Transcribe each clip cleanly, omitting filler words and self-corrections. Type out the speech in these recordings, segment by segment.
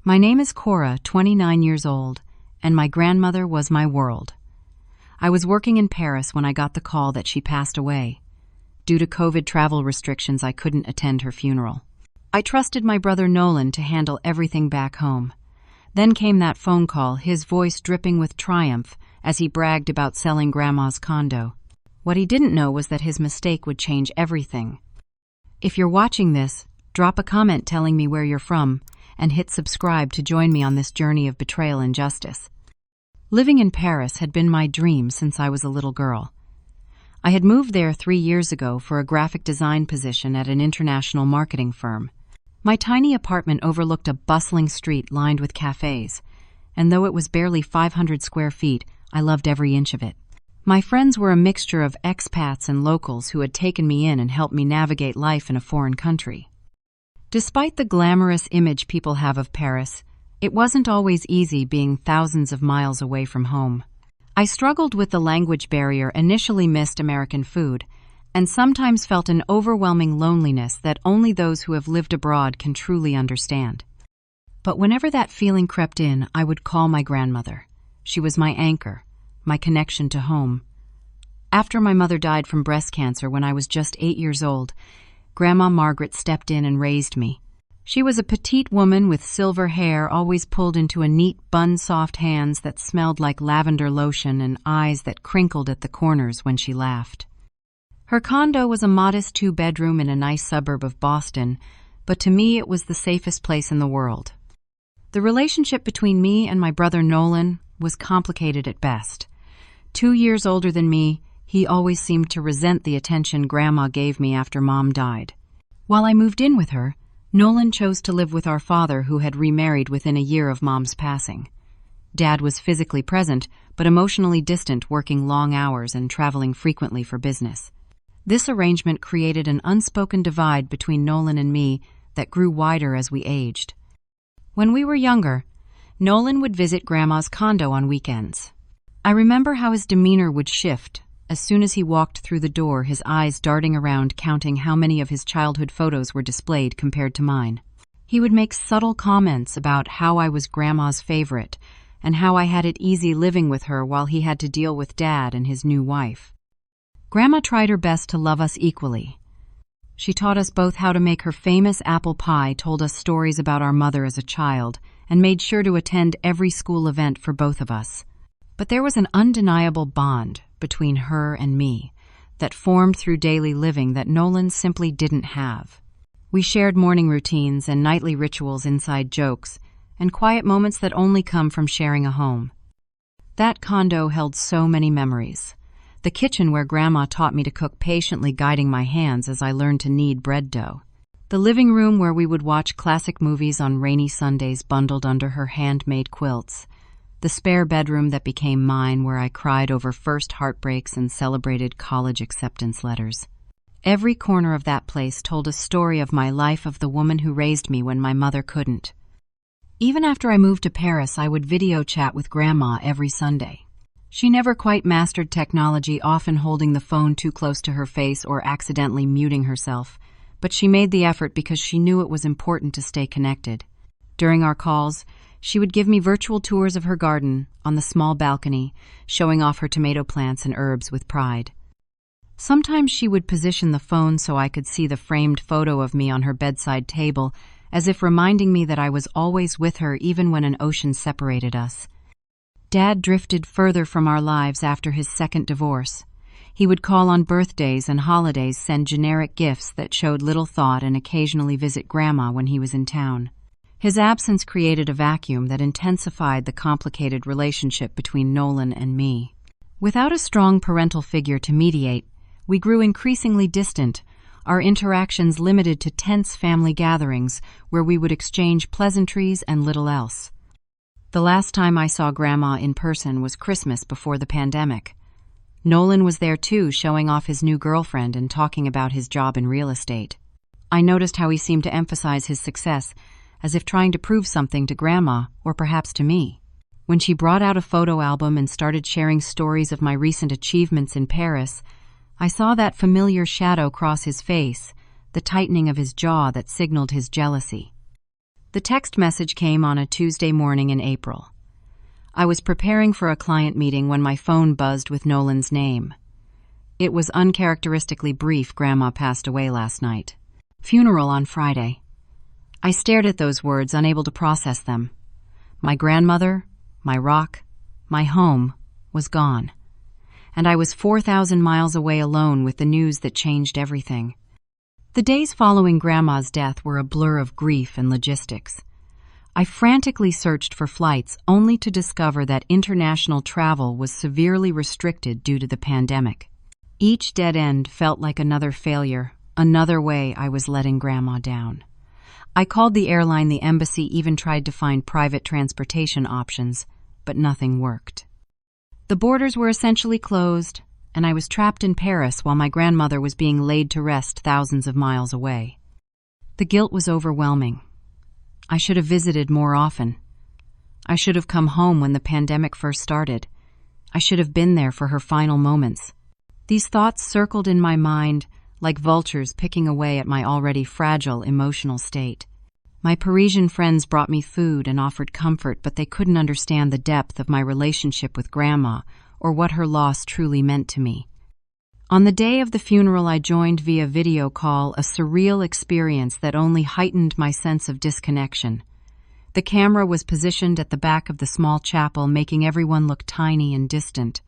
My name is Cora, 29 years old, and my grandmother was my world. I was working in Paris when I got the call that she passed away. Due to COVID travel restrictions, I couldn't attend her funeral. I trusted my brother Nolan to handle everything back home. Then came that phone call, his voice dripping with triumph as he bragged about selling Grandma's condo. What he didn't know was that his mistake would change everything. If you're watching this, drop a comment telling me where you're from, and hit subscribe to join me on this journey of betrayal and justice. Living in Paris had been my dream since I was a little girl. I had moved there 3 years ago for a graphic design position at an international marketing firm. My tiny apartment overlooked a bustling street lined with cafes, and though it was barely 500 square feet, I loved every inch of it. My friends were a mixture of expats and locals who had taken me in and helped me navigate life in a foreign country. Despite the glamorous image people have of Paris, it wasn't always easy being thousands of miles away from home. I struggled with the language barrier, initially missed American food, and sometimes felt an overwhelming loneliness that only those who have lived abroad can truly understand. But whenever that feeling crept in, I would call my grandmother. She was my anchor, my connection to home. After my mother died from breast cancer when I was just 8 years old, Grandma Margaret stepped in and raised me. She was a petite woman with silver hair always pulled into a neat bun, soft hands that smelled like lavender lotion, and eyes that crinkled at the corners when she laughed. Her condo was a modest 2-bedroom in a nice suburb of Boston, but to me it was the safest place in the world. The relationship between me and my brother Nolan was complicated at best. 2 years older than me, he always seemed to resent the attention Grandma gave me after Mom died. While I moved in with her, Nolan chose to live with our father, who had remarried within a year of Mom's passing. Dad was physically present, but emotionally distant, working long hours and traveling frequently for business. This arrangement created an unspoken divide between Nolan and me that grew wider as we aged. When we were younger, Nolan would visit Grandma's condo on weekends. I remember how his demeanor would shift as soon as he walked through the door, his eyes darting around, counting how many of his childhood photos were displayed compared to mine. He would make subtle comments about how I was Grandma's favorite and how I had it easy living with her while he had to deal with Dad and his new wife. Grandma tried her best to love us equally. She taught us both how to make her famous apple pie, told us stories about our mother as a child, and made sure to attend every school event for both of us. But there was an undeniable bond between her and me that formed through daily living that Nolan simply didn't have. We shared morning routines and nightly rituals, inside jokes, and quiet moments that only come from sharing a home. That condo held so many memories. The kitchen where Grandma taught me to cook, patiently guiding my hands as I learned to knead bread dough. The living room where we would watch classic movies on rainy Sundays bundled under her handmade quilts. The spare bedroom that became mine, where I cried over first heartbreaks and celebrated college acceptance letters. Every corner of that place told a story of my life, of the woman who raised me when my mother couldn't. Even after I moved to Paris, I would video chat with Grandma every Sunday. She never quite mastered technology, often holding the phone too close to her face or accidentally muting herself, but she made the effort because she knew it was important to stay connected. During our calls, she would give me virtual tours of her garden on the small balcony, showing off her tomato plants and herbs with pride. Sometimes she would position the phone so I could see the framed photo of me on her bedside table, as if reminding me that I was always with her even when an ocean separated us. Dad drifted further from our lives after his second divorce. He would call on birthdays and holidays, send generic gifts that showed little thought, and occasionally visit Grandma when he was in town. His absence created a vacuum that intensified the complicated relationship between Nolan and me. Without a strong parental figure to mediate, we grew increasingly distant, our interactions limited to tense family gatherings where we would exchange pleasantries and little else. The last time I saw Grandma in person was Christmas before the pandemic. Nolan was there too, showing off his new girlfriend and talking about his job in real estate. I noticed how he seemed to emphasize his success, as if trying to prove something to Grandma, or perhaps to me. When she brought out a photo album and started sharing stories of my recent achievements in Paris, I saw that familiar shadow cross his face, the tightening of his jaw that signaled his jealousy. The text message came on a Tuesday morning in April. I was preparing for a client meeting when my phone buzzed with Nolan's name. It was uncharacteristically brief. Grandma passed away last night. Funeral on Friday. I stared at those words, unable to process them. My grandmother, my rock, my home was gone. And I was 4,000 miles away alone with the news that changed everything. The days following Grandma's death were a blur of grief and logistics. I frantically searched for flights only to discover that international travel was severely restricted due to the pandemic. Each dead end felt like another failure, another way I was letting Grandma down. I called the airline, the embassy, even tried to find private transportation options, but nothing worked. The borders were essentially closed, and I was trapped in Paris while my grandmother was being laid to rest thousands of miles away. The guilt was overwhelming. I should have visited more often. I should have come home when the pandemic first started. I should have been there for her final moments. These thoughts circled in my mind like vultures picking away at my already fragile emotional state. My Parisian friends brought me food and offered comfort, but they couldn't understand the depth of my relationship with Grandma or what her loss truly meant to me. On the day of the funeral, I joined via video call, a surreal experience that only heightened my sense of disconnection. The camera was positioned at the back of the small chapel, making everyone look tiny and distant.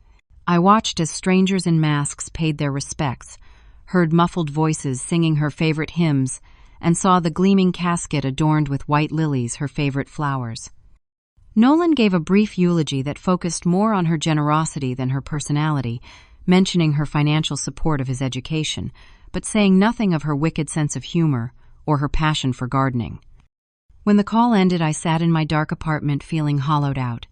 I watched as strangers in masks paid their respects, heard muffled voices singing her favorite hymns, and saw the gleaming casket adorned with white lilies, her favorite flowers. Nolan gave a brief eulogy that focused more on her generosity than her personality, mentioning her financial support of his education, but saying nothing of her wicked sense of humor or her passion for gardening. When the call ended, I sat in my dark apartment feeling hollowed out.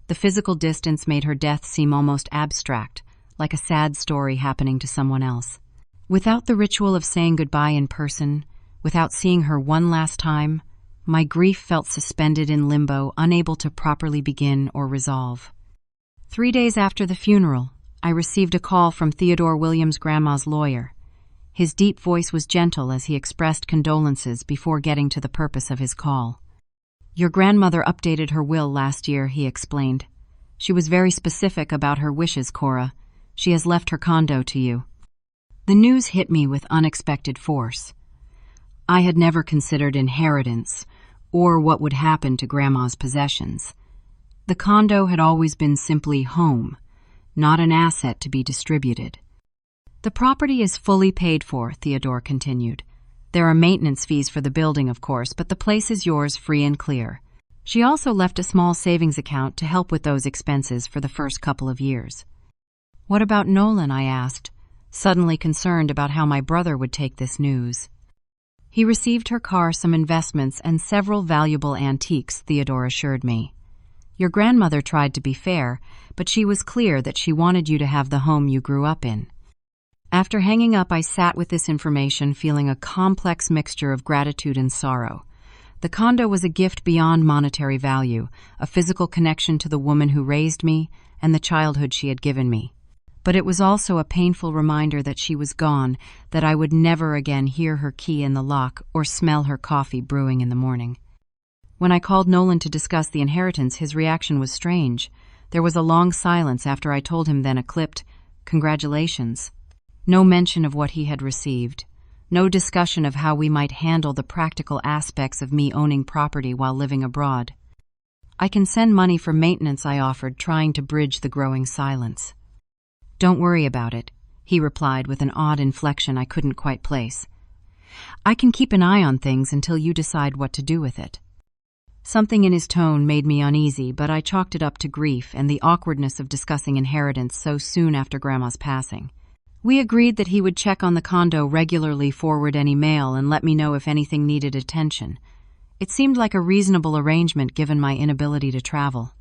The physical distance made her death seem almost abstract, like a sad story happening to someone else. Without the ritual of saying goodbye in person, without seeing her one last time, my grief felt suspended in limbo, unable to properly begin or resolve. 3 days after the funeral, I received a call from Theodore Williams' grandma's lawyer. His deep voice was gentle as he expressed condolences before getting to the purpose of his call. "Your grandmother updated her will last year," he explained. "She was very specific about her wishes, Cora. She has left her condo to you." The news hit me with unexpected force. I had never considered inheritance or what would happen to Grandma's possessions. The condo had always been simply home, not an asset to be distributed. "The property is fully paid for," Theodore continued. "There are maintenance fees for the building, of course, but the place is yours free and clear." She also left a small savings account to help with those expenses for the first couple of years. "What about Nolan?" I asked, suddenly concerned about how my brother would take this news. "He received her car, some investments, and several valuable antiques," Theodore assured me. "Your grandmother tried to be fair, but she was clear that she wanted you to have the home you grew up in." After hanging up, I sat with this information, feeling a complex mixture of gratitude and sorrow. The condo was a gift beyond monetary value, a physical connection to the woman who raised me and the childhood she had given me. But it was also a painful reminder that she was gone, that I would never again hear her key in the lock or smell her coffee brewing in the morning. When I called Nolan to discuss the inheritance, his reaction was strange. There was a long silence after I told him, then a clipped, "Congratulations." No mention of what he had received. No discussion of how we might handle the practical aspects of me owning property while living abroad. "I can send money for maintenance," I offered, trying to bridge the growing silence. "Don't worry about it," he replied with an odd inflection I couldn't quite place. "I can keep an eye on things until you decide what to do with it." Something in his tone made me uneasy, but I chalked it up to grief and the awkwardness of discussing inheritance so soon after Grandma's passing. We agreed that he would check on the condo regularly, forward any mail, and let me know if anything needed attention. It seemed like a reasonable arrangement given my inability to travel.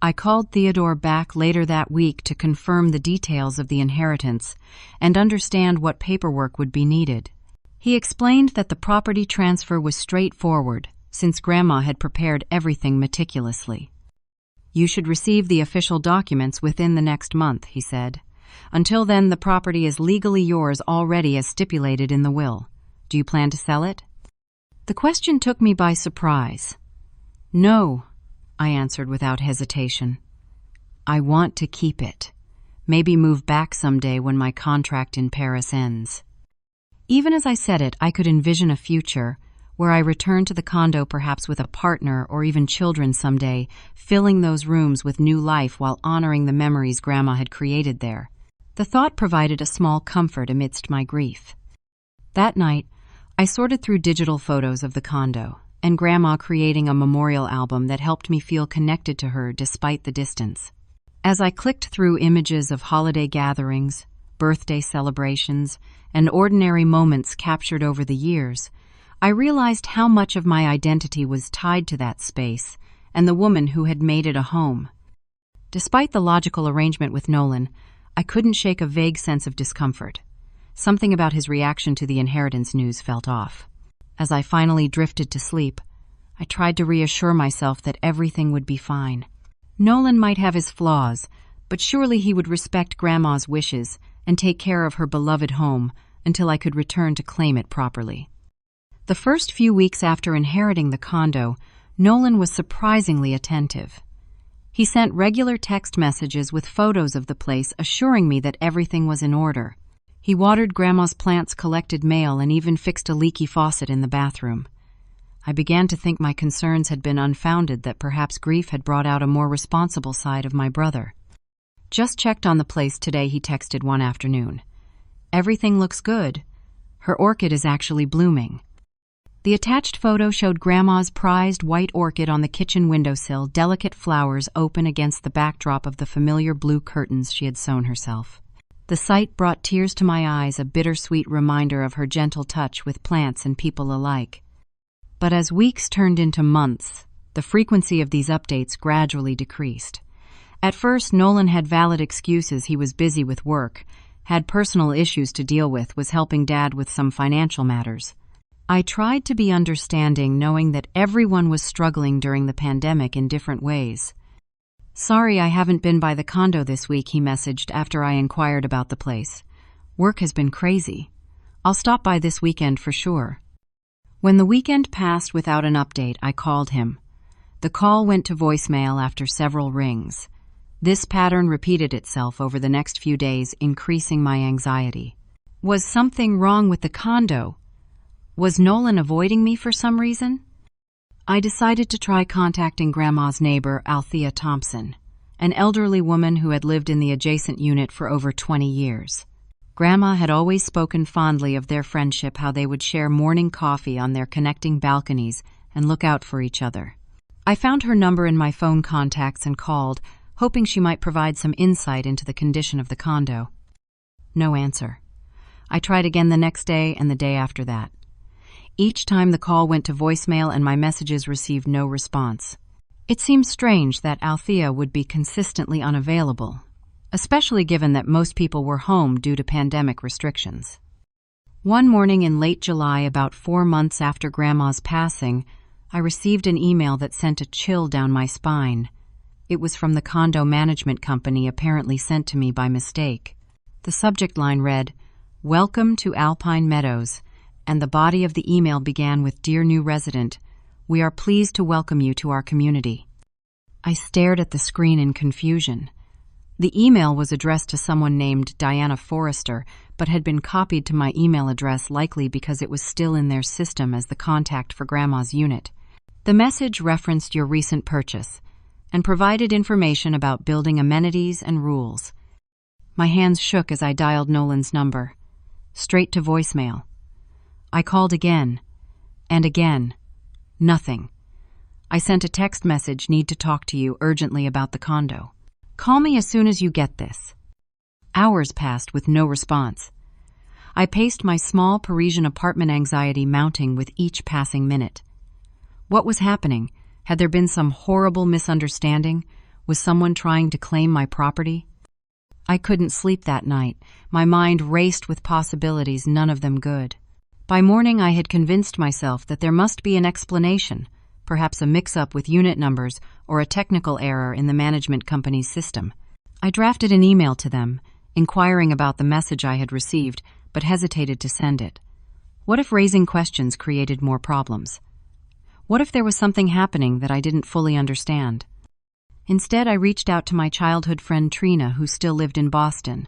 I called Theodore back later that week to confirm the details of the inheritance and understand what paperwork would be needed. He explained that the property transfer was straightforward, since Grandma had prepared everything meticulously. "You should receive the official documents within the next month," he said. "Until then, the property is legally yours already as stipulated in the will. Do you plan to sell it?" The question took me by surprise. "No," I answered without hesitation. "I want to keep it. Maybe move back someday when my contract in Paris ends." Even as I said it, I could envision a future where I returned to the condo, perhaps with a partner or even children someday, filling those rooms with new life while honoring the memories Grandma had created there. The thought provided a small comfort amidst my grief. That night, I sorted through digital photos of the condo and Grandma, creating a memorial album that helped me feel connected to her despite the distance. As I clicked through images of holiday gatherings, birthday celebrations, and ordinary moments captured over the years, I realized how much of my identity was tied to that space and the woman who had made it a home. Despite the logical arrangement with Nolan, I couldn't shake a vague sense of discomfort. Something about his reaction to the inheritance news felt off. As I finally drifted to sleep, I tried to reassure myself that everything would be fine. Nolan might have his flaws, but surely he would respect Grandma's wishes and take care of her beloved home until I could return to claim it properly. The first few weeks after inheriting the condo, Nolan was surprisingly attentive. He sent regular text messages with photos of the place, assuring me that everything was in order. He watered Grandma's plants, collected mail, and even fixed a leaky faucet in the bathroom. I began to think my concerns had been unfounded, that perhaps grief had brought out a more responsible side of my brother. "Just checked on the place today," he texted one afternoon. "Everything looks good. Her orchid is actually blooming." The attached photo showed Grandma's prized white orchid on the kitchen windowsill, delicate flowers open against the backdrop of the familiar blue curtains she had sewn herself. The sight brought tears to my eyes, a bittersweet reminder of her gentle touch with plants and people alike. But as weeks turned into months, the frequency of these updates gradually decreased. At first, Nolan had valid excuses. He was busy with work, had personal issues to deal with, was helping Dad with some financial matters. I tried to be understanding, knowing that everyone was struggling during the pandemic in different ways. "Sorry I haven't been by the condo this week," he messaged after I inquired about the place. "Work has been crazy. I'll stop by this weekend for sure." When the weekend passed without an update, I called him. The call went to voicemail after several rings. This pattern repeated itself over the next few days, increasing my anxiety. Was something wrong with the condo? Was Nolan avoiding me for some reason? I decided to try contacting Grandma's neighbor, Althea Thompson, an elderly woman who had lived in the adjacent unit for over 20 years. Grandma had always spoken fondly of their friendship, how they would share morning coffee on their connecting balconies and look out for each other. I found her number in my phone contacts and called, hoping she might provide some insight into the condition of the condo. No answer. I tried again the next day and the day after that. Each time the call went to voicemail and my messages received no response. It seemed strange that Althea would be consistently unavailable, especially given that most people were home due to pandemic restrictions. One morning in late July, about 4 months after Grandma's passing, I received an email that sent a chill down my spine. It was from the condo management company, apparently sent to me by mistake. The subject line read, "Welcome to Alpine Meadows," and the body of the email began with, "Dear new resident, we are pleased to welcome you to our community." I stared at the screen in confusion. The email was addressed to someone named Diana Forrester, but had been copied to my email address, likely because it was still in their system as the contact for Grandma's unit. The message referenced your recent purchase and provided information about building amenities and rules. My hands shook as I dialed Nolan's number. Straight to voicemail. I called again and again. Nothing. I sent a text message, "Need to talk to you urgently about the condo. Call me as soon as you get this." Hours passed with no response. I paced my small Parisian apartment, anxiety mounting with each passing minute. What was happening? Had there been some horrible misunderstanding? Was someone trying to claim my property? I couldn't sleep that night. My mind raced with possibilities, none of them good. By morning, I had convinced myself that there must be an explanation, perhaps a mix-up with unit numbers or a technical error in the management company's system. I drafted an email to them, inquiring about the message I had received, but hesitated to send it. What if raising questions created more problems? What if there was something happening that I didn't fully understand? Instead, I reached out to my childhood friend Trina, who still lived in Boston.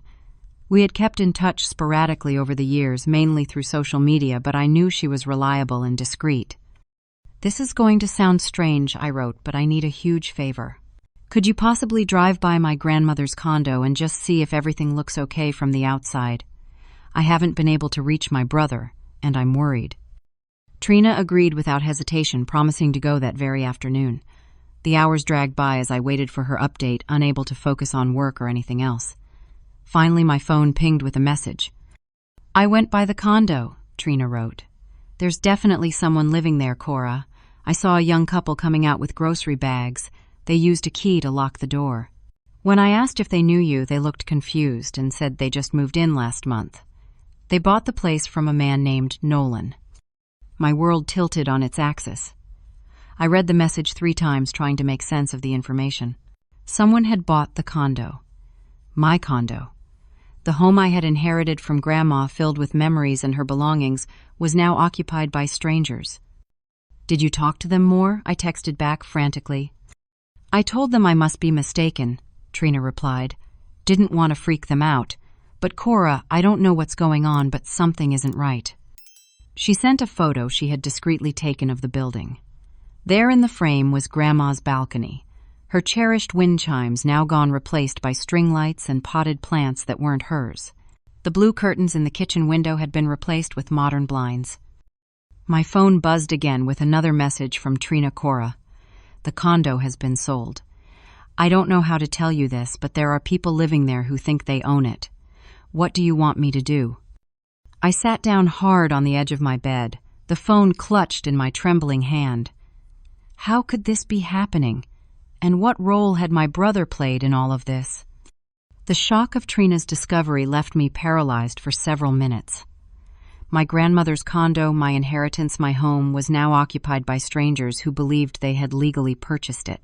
We had kept in touch sporadically over the years, mainly through social media, but I knew she was reliable and discreet. "This is going to sound strange," I wrote, "but I need a huge favor. Could you possibly drive by my grandmother's condo and just see if everything looks okay from the outside? I haven't been able to reach my brother, and I'm worried." Trina agreed without hesitation, promising to go that very afternoon. The hours dragged by as I waited for her update, unable to focus on work or anything else. Finally, my phone pinged with a message. "I went by the condo," Trina wrote. "There's definitely someone living there, Cora. I saw a young couple coming out with grocery bags. They used a key to lock the door. When I asked if they knew you, they looked confused and said they just moved in last month. They bought the place from a man named Nolan." My world tilted on its axis. I read the message 3 times, trying to make sense of the information. Someone had bought the condo. My condo. The home I had inherited from Grandma, filled with memories and her belongings, was now occupied by strangers. "Did you talk to them more?" I texted back frantically. "I told them I must be mistaken," Trina replied. "Didn't want to freak them out. But Cora, I don't know what's going on, but something isn't right." She sent a photo she had discreetly taken of the building. There in the frame was Grandma's balcony, her cherished wind chimes now gone, replaced by string lights and potted plants that weren't hers. The blue curtains in the kitchen window had been replaced with modern blinds. My phone buzzed again with another message from Trina. "Cora, the condo has been sold. I don't know how to tell you this, but there are people living there who think they own it. What do you want me to do?" I sat down hard on the edge of my bed, the phone clutched in my trembling hand. How could this be happening? And what role had my brother played in all of this? The shock of Trina's discovery left me paralyzed for several minutes. My grandmother's condo, my inheritance, my home, was now occupied by strangers who believed they had legally purchased it.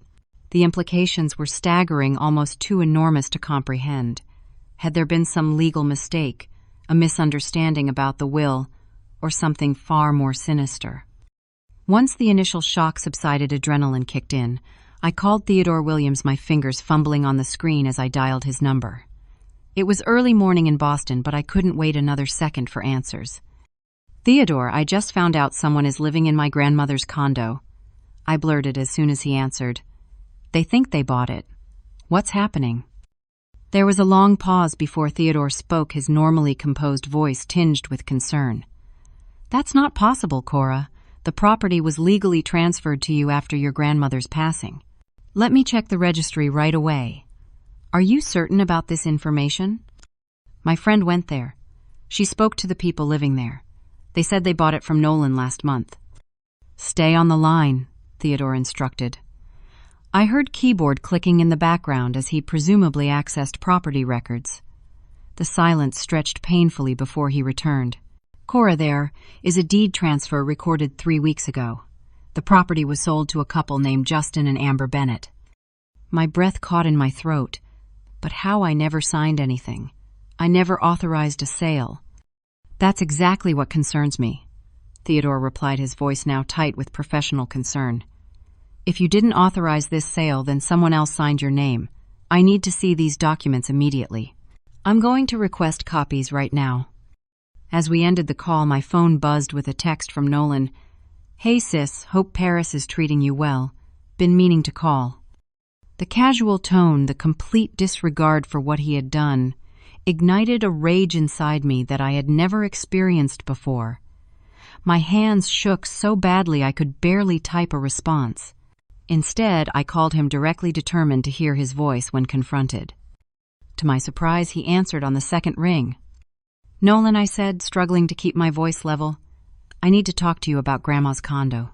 The implications were staggering, almost too enormous to comprehend. Had there been some legal mistake, a misunderstanding about the will, or something far more sinister? Once the initial shock subsided, adrenaline kicked in. I called Theodore Williams, my fingers fumbling on the screen as I dialed his number. It was early morning in Boston, but I couldn't wait another second for answers. "Theodore, I just found out someone is living in my grandmother's condo," I blurted as soon as he answered. "They think they bought it. What's happening?" There was a long pause before Theodore spoke, his normally composed voice tinged with concern. "That's not possible, Cora. The property was legally transferred to you after your grandmother's passing. Let me check the registry right away. Are you certain about this information?" My friend went there. She spoke to the people living there. They said they bought it from Nolan last month. "Stay on the line," Theodore instructed. I heard keyboard clicking in the background as he presumably accessed property records. The silence stretched painfully before he returned. "Cora, there is a deed transfer recorded 3 weeks ago. The property was sold to a couple named Justin and Amber Bennett." My breath caught in my throat. But how? I never signed anything. I never authorized a sale. "That's exactly what concerns me," Theodore replied, his voice now tight with professional concern. "If you didn't authorize this sale, then someone else signed your name. I need to see these documents immediately. I'm going to request copies right now." As we ended the call, my phone buzzed with a text from Nolan. "Hey sis, hope Paris is treating you well. Been meaning to call." The casual tone, the complete disregard for what he had done, ignited a rage inside me that I had never experienced before. My hands shook so badly I could barely type a response. Instead, I called him directly, determined to hear his voice when confronted. To my surprise, he answered on the second ring. "Nolan," I said, struggling to keep my voice level, "I need to talk to you about Grandma's condo."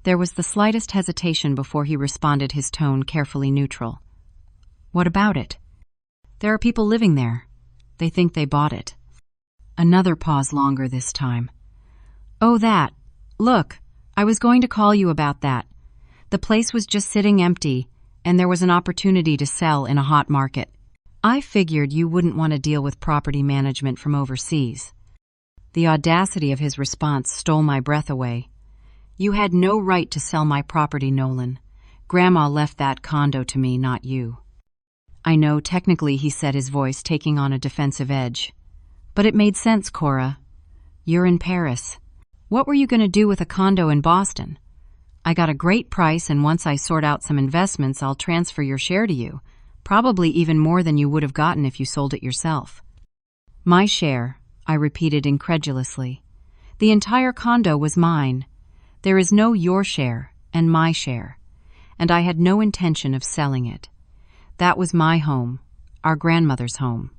There was the slightest hesitation before he responded, his tone carefully neutral. "What about it?" "There are people living there. They think they bought it." Another pause, longer this time. "Oh, that. Look, I was going to call you about that. The place was just sitting empty, and there was an opportunity to sell in a hot market. I figured you wouldn't want to deal with property management from overseas." The audacity of his response stole my breath away. "You had no right to sell my property, Nolan. Grandma left that condo to me, not you." "I know, technically," he said, his voice taking on a defensive edge. "But it made sense, Cora. You're in Paris. What were you going to do with a condo in Boston? I got a great price, and once I sort out some investments, I'll transfer your share to you, probably even more than you would have gotten if you sold it yourself." "My share," I repeated incredulously. "The entire condo was mine. There is no your share and my share, and I had no intention of selling it. That was my home, our grandmother's home."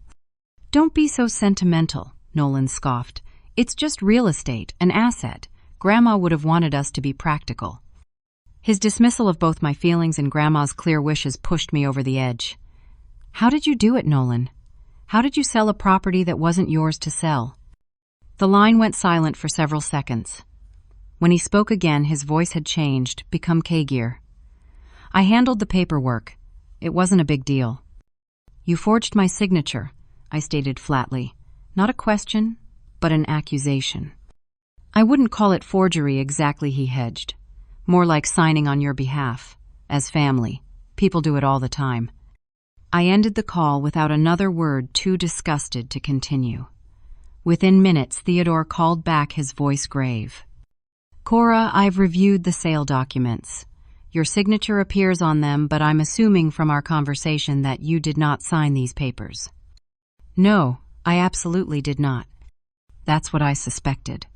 "Don't be so sentimental," Nolan scoffed. "It's just real estate, an asset. Grandma would have wanted us to be practical." His dismissal of both my feelings and Grandma's clear wishes pushed me over the edge. "How did you do it, Nolan? How did you sell a property that wasn't yours to sell?" The line went silent for several seconds. When he spoke again, his voice had changed, become K-gear. "I handled the paperwork. It wasn't a big deal." "You forged my signature," I stated flatly. Not a question, but an accusation. "I wouldn't call it forgery exactly," he hedged. "More like signing on your behalf. As family. People do it all the time." I ended the call without another word, too disgusted to continue. Within minutes, Theodore called back, his voice grave. "Cora, I've reviewed the sale documents. Your signature appears on them, but I'm assuming from our conversation that you did not sign these papers." "No, I absolutely did not." That's what I suspected.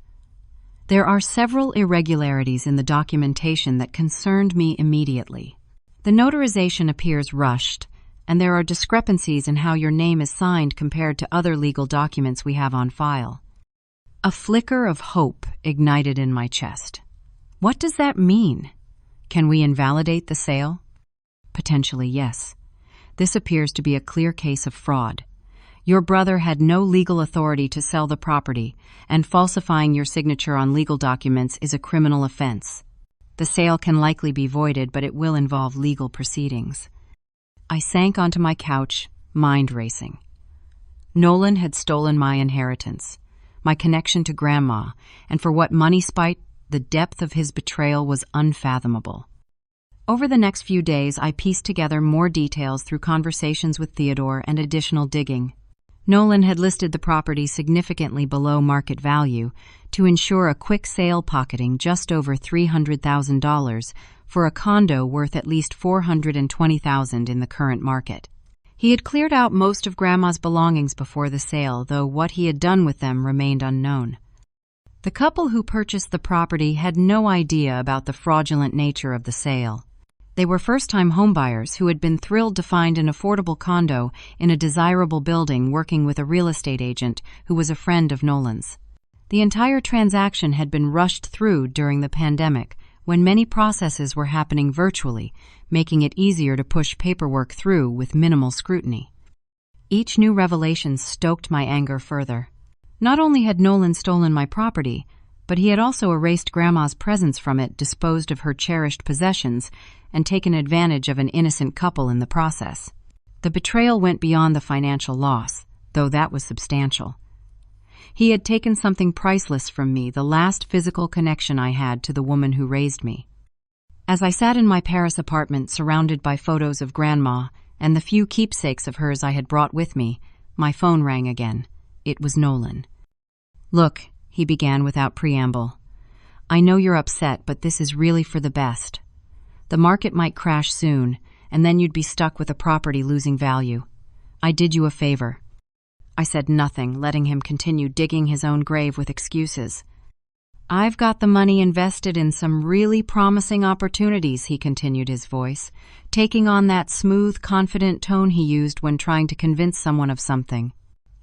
There are several irregularities in the documentation that concerned me immediately. The notarization appears rushed, and there are discrepancies in how your name is signed compared to other legal documents we have on file. A flicker of hope ignited in my chest. What does that mean? Can we invalidate the sale? Potentially, yes. This appears to be a clear case of fraud. Your brother had no legal authority to sell the property, and falsifying your signature on legal documents is a criminal offense. The sale can likely be voided, but it will involve legal proceedings. I sank onto my couch, mind racing. Nolan had stolen my inheritance, my connection to Grandma, and for what money spite, the depth of his betrayal was unfathomable. Over the next few days, I pieced together more details through conversations with Theodore and additional digging. Nolan had listed the property significantly below market value to ensure a quick sale, pocketing just over $300,000 for a condo worth at least $420,000 in the current market. He had cleared out most of Grandma's belongings before the sale, though what he had done with them remained unknown. The couple who purchased the property had no idea about the fraudulent nature of the sale. They were first-time homebuyers who had been thrilled to find an affordable condo in a desirable building, working with a real estate agent who was a friend of Nolan's. The entire transaction had been rushed through during the pandemic, when many processes were happening virtually, making it easier to push paperwork through with minimal scrutiny. Each new revelation stoked my anger further. Not only had Nolan stolen my property, but he had also erased Grandma's presence from it, disposed of her cherished possessions, and taken advantage of an innocent couple in the process. The betrayal went beyond the financial loss, though that was substantial. He had taken something priceless from me, the last physical connection I had to the woman who raised me. As I sat in my Paris apartment, surrounded by photos of Grandma and the few keepsakes of hers I had brought with me, my phone rang again. It was Nolan. "Look," he began without preamble. "I know you're upset, but this is really for the best. The market might crash soon, and then you'd be stuck with a property losing value. I did you a favor." I said nothing, letting him continue digging his own grave with excuses. "I've got the money invested in some really promising opportunities," he continued, his voice taking on that smooth, confident tone he used when trying to convince someone of something.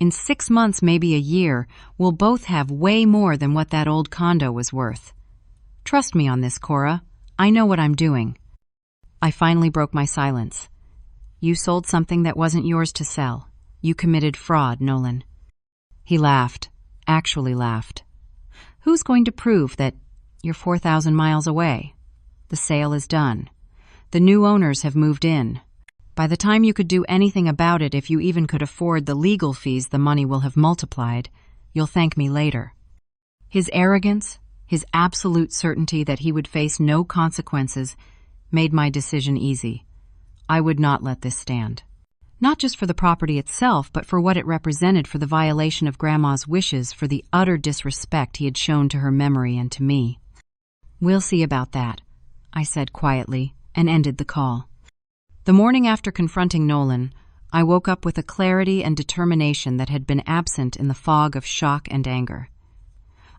"In 6 months, maybe a year, we'll both have way more than what that old condo was worth. Trust me on this, Cora. I know what I'm doing." I finally broke my silence. "You sold something that wasn't yours to sell. You committed fraud, Nolan." He laughed, actually laughed. "Who's going to prove that you're 4,000 miles away? The sale is done. The new owners have moved in. By the time you could do anything about it, if you even could afford the legal fees, the money will have multiplied. You'll thank me later." His arrogance, his absolute certainty that he would face no consequences, made my decision easy. I would not let this stand. Not just for the property itself, but for what it represented for the violation of Grandma's wishes, for the utter disrespect he had shown to her memory and to me. "We'll see about that," I said quietly, and ended the call. The morning after confronting Nolan, I woke up with a clarity and determination that had been absent in the fog of shock and anger.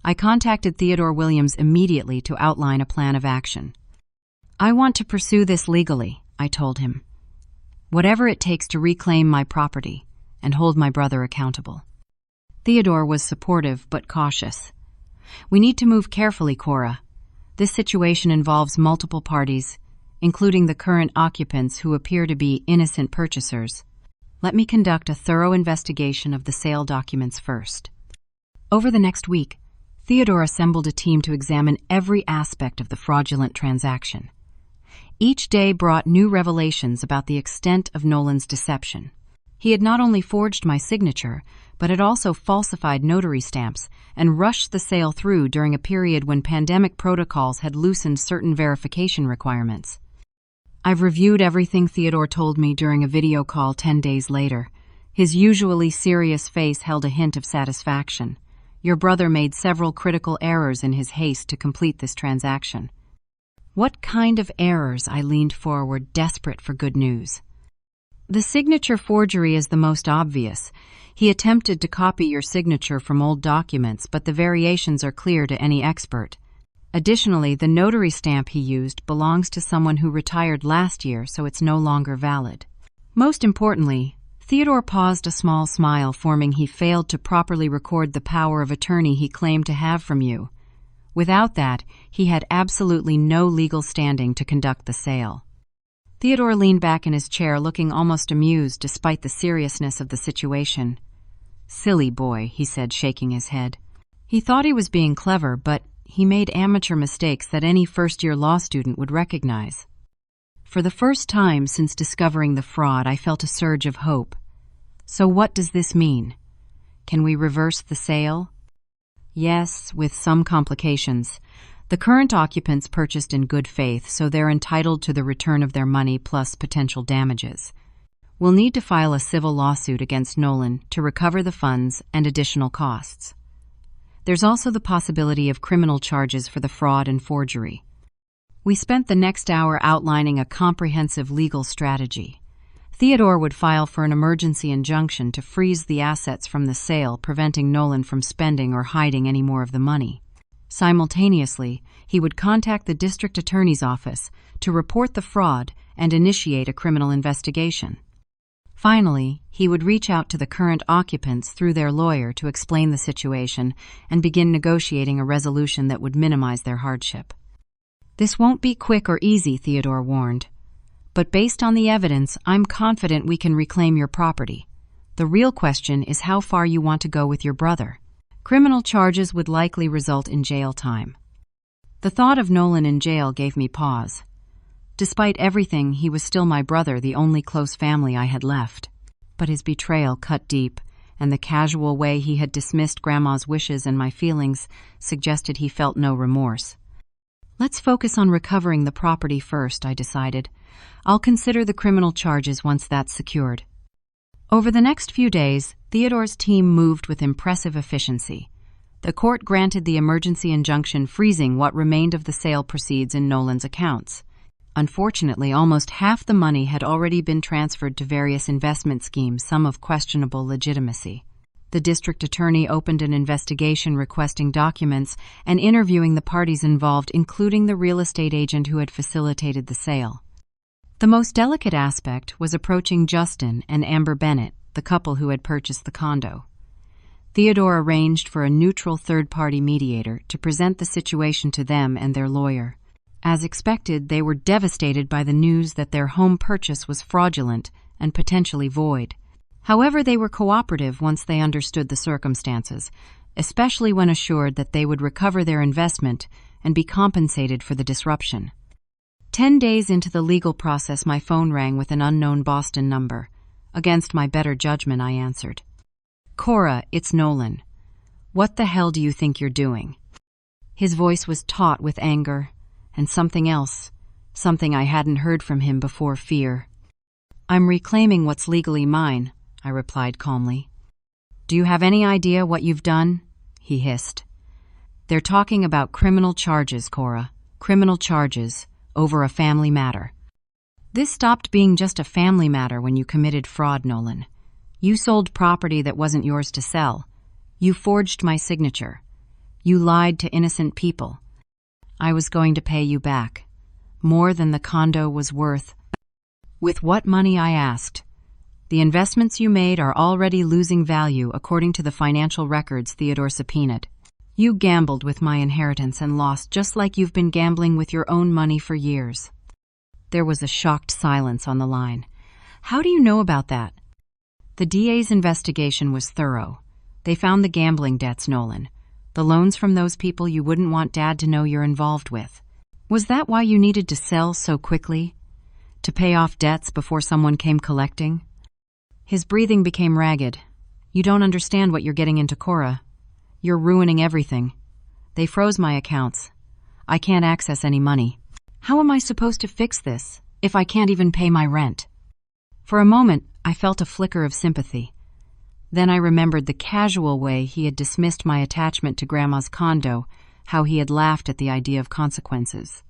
I contacted Theodore Williams immediately to outline a plan of action. "I want to pursue this legally," I told him. "Whatever it takes to reclaim my property and hold my brother accountable." Theodore was supportive but cautious. "We need to move carefully, Cora. This situation involves multiple parties, including the current occupants who appear to be innocent purchasers. Let me conduct a thorough investigation of the sale documents first." Over the next week, Theodore assembled a team to examine every aspect of the fraudulent transaction. Each day brought new revelations about the extent of Nolan's deception. He had not only forged my signature, but had also falsified notary stamps and rushed the sale through during a period when pandemic protocols had loosened certain verification requirements. I've reviewed everything Theodore told me during a video call 10 days later. His usually serious face held a hint of satisfaction. "Your brother made several critical errors in his haste to complete this transaction." "What kind of errors?" I leaned forward, desperate for good news. "The signature forgery is the most obvious. He attempted to copy your signature from old documents, but the variations are clear to any expert. Additionally, the notary stamp he used belongs to someone who retired last year, so it's no longer valid. Most importantly," Theodore paused, a small smile forming, "he failed to properly record the power of attorney he claimed to have from you. Without that, he had absolutely no legal standing to conduct the sale." Theodore leaned back in his chair, looking almost amused despite the seriousness of the situation. "Silly boy," he said, shaking his head. He thought he was being clever, but he made amateur mistakes that any first-year law student would recognize. For the first time since discovering the fraud, I felt a surge of hope. So what does this mean? Can we reverse the sale? Yes, with some complications. The current occupants purchased in good faith, so they're entitled to the return of their money plus potential damages. We'll need to file a civil lawsuit against Nolan to recover the funds and additional costs. There's also the possibility of criminal charges for the fraud and forgery. We spent the next hour outlining a comprehensive legal strategy. Theodore would file for an emergency injunction to freeze the assets from the sale, preventing Nolan from spending or hiding any more of the money. Simultaneously, he would contact the district attorney's office to report the fraud and initiate a criminal investigation. Finally, he would reach out to the current occupants through their lawyer to explain the situation and begin negotiating a resolution that would minimize their hardship. "This won't be quick or easy," Theodore warned. "But based on the evidence, I'm confident we can reclaim your property. The real question is how far you want to go with your brother. Criminal charges would likely result in jail time." The thought of Nolan in jail gave me pause. Despite everything, he was still my brother, the only close family I had left. But his betrayal cut deep, and the casual way he had dismissed Grandma's wishes and my feelings suggested he felt no remorse. "Let's focus on recovering the property first," I decided. "I'll consider the criminal charges once that's secured." Over the next few days, Theodore's team moved with impressive efficiency. The court granted the emergency injunction freezing what remained of the sale proceeds in Nolan's accounts. Unfortunately, almost half the money had already been transferred to various investment schemes, some of questionable legitimacy. The district attorney opened an investigation requesting documents and interviewing the parties involved, including the real estate agent who had facilitated the sale. The most delicate aspect was approaching Justin and Amber Bennett, the couple who had purchased the condo. Theodore arranged for a neutral third-party mediator to present the situation to them and their lawyer. As expected, they were devastated by the news that their home purchase was fraudulent and potentially void. However, they were cooperative once they understood the circumstances, especially when assured that they would recover their investment and be compensated for the disruption. 10 days into the legal process, my phone rang with an unknown Boston number. Against my better judgment, I answered. "Cora, it's Nolan. What the hell do you think you're doing?" His voice was taut with anger, and something else, something I hadn't heard from him before, fear. "I'm reclaiming what's legally mine," I replied calmly. "Do you have any idea what you've done?" he hissed. "They're talking about criminal charges, Cora. Criminal charges over a family matter. This stopped being just a family matter when you committed fraud, Nolan. You sold property that wasn't yours to sell. You forged my signature. You lied to innocent people. I was going to pay you back, more than the condo was worth. With what money, I asked. The investments you made are already losing value according to the financial records Theodore subpoenaed. You gambled with my inheritance and lost just like you've been gambling with your own money for years." There was a shocked silence on the line. "How do you know about that?" "The DA's investigation was thorough. They found the gambling debts, Nolan. The loans from those people you wouldn't want Dad to know you're involved with. Was that why you needed to sell so quickly? To pay off debts before someone came collecting?" His breathing became ragged. "You don't understand what you're getting into, Cora. You're ruining everything. They froze my accounts. I can't access any money. How am I supposed to fix this if I can't even pay my rent?" For a moment, I felt a flicker of sympathy. Then I remembered the casual way he had dismissed my attachment to Grandma's condo, how he had laughed at the idea of consequences.